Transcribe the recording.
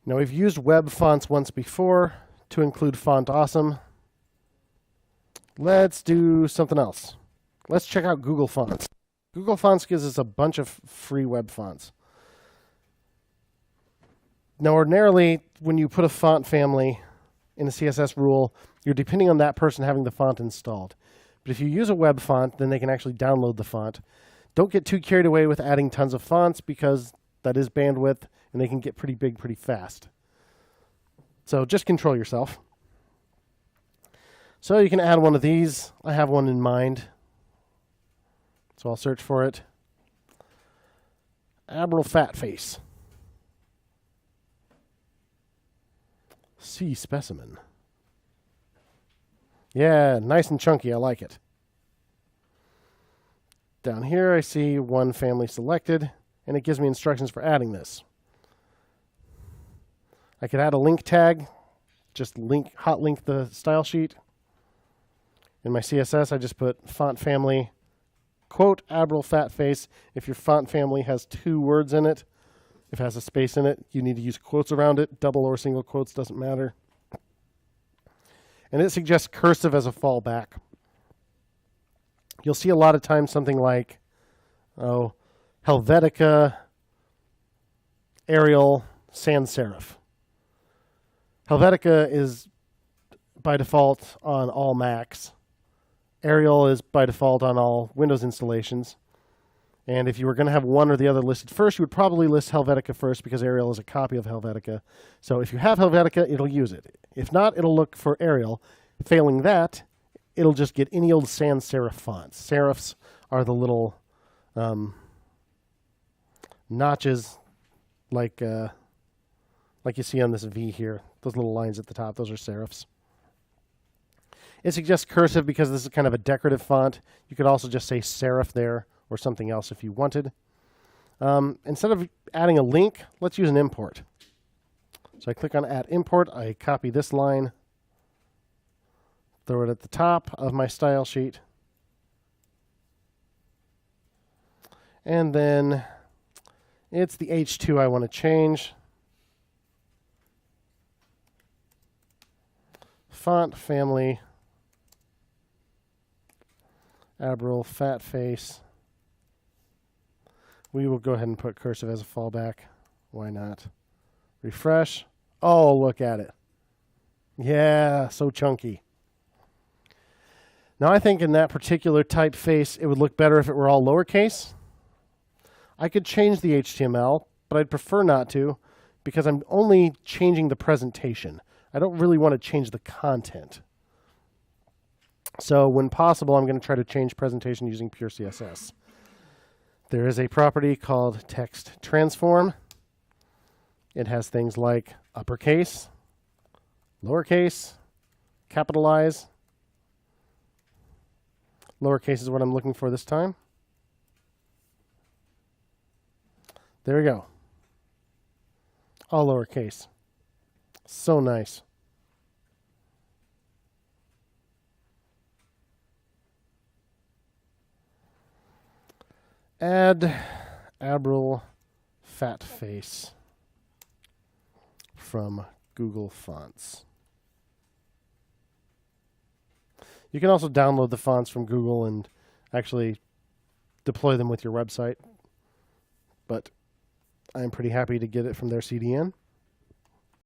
Now we've used web fonts once before to include Font Awesome. Let's do something else. Let's check out Google Fonts. Google Fonts gives us a bunch of free web fonts. Now ordinarily, when you put a font family in a CSS rule, you're depending on that person having the font installed. But if you use a web font, then they can actually download the font. Don't get too carried away with adding tons of fonts because that is bandwidth and they can get pretty big pretty fast. So just control yourself. So you can add one of these. I have one in mind. So I'll search for it. Abril Fat Face. C specimen. Yeah, nice and chunky. I like it. Down here I see one family selected, and it gives me instructions for adding this. I could add a link tag, just hot link the style sheet. In my CSS, I just put font family, quote, Abril Fat Face. If your font family has 2 words in it, if it has a space in it, you need to use quotes around it. Double or single quotes doesn't matter. And it suggests cursive as a fallback. You'll see a lot of times something like, Helvetica, Arial, sans serif. Helvetica is by default on all Macs. Arial is by default on all Windows installations. And if you were going to have one or the other listed first, you would probably list Helvetica first because Arial is a copy of Helvetica. So if you have Helvetica, it'll use it. If not, it'll look for Arial. Failing that, it'll just get any old sans serif fonts. Serifs are the little notches like you see on this V here. Those little lines at the top, those are serifs. It suggests cursive because this is kind of a decorative font. You could also just say serif there or something else if you wanted. Instead of adding a link, let's use an import. So I click on Add Import. I copy this line, throw it at the top of my style sheet. And then it's the H2 I want to change. Font family, Abril Fat Face. We will go ahead and put cursive as a fallback. Why not? Refresh. Oh, look at it. Yeah, so chunky. Now I think in that particular typeface, it would look better if it were all lowercase. I could change the HTML, but I'd prefer not to because I'm only changing the presentation. I don't really want to change the content. So when possible, I'm going to try to change presentation using pure CSS. There is a property called text transform. It has things like uppercase, lowercase, capitalize. Lowercase is what I'm looking for this time. There we go. All lowercase. So nice. Add Abril Fat Face from Google Fonts. You can also download the fonts from Google and actually deploy them with your website, but I'm pretty happy to get it from their CDN.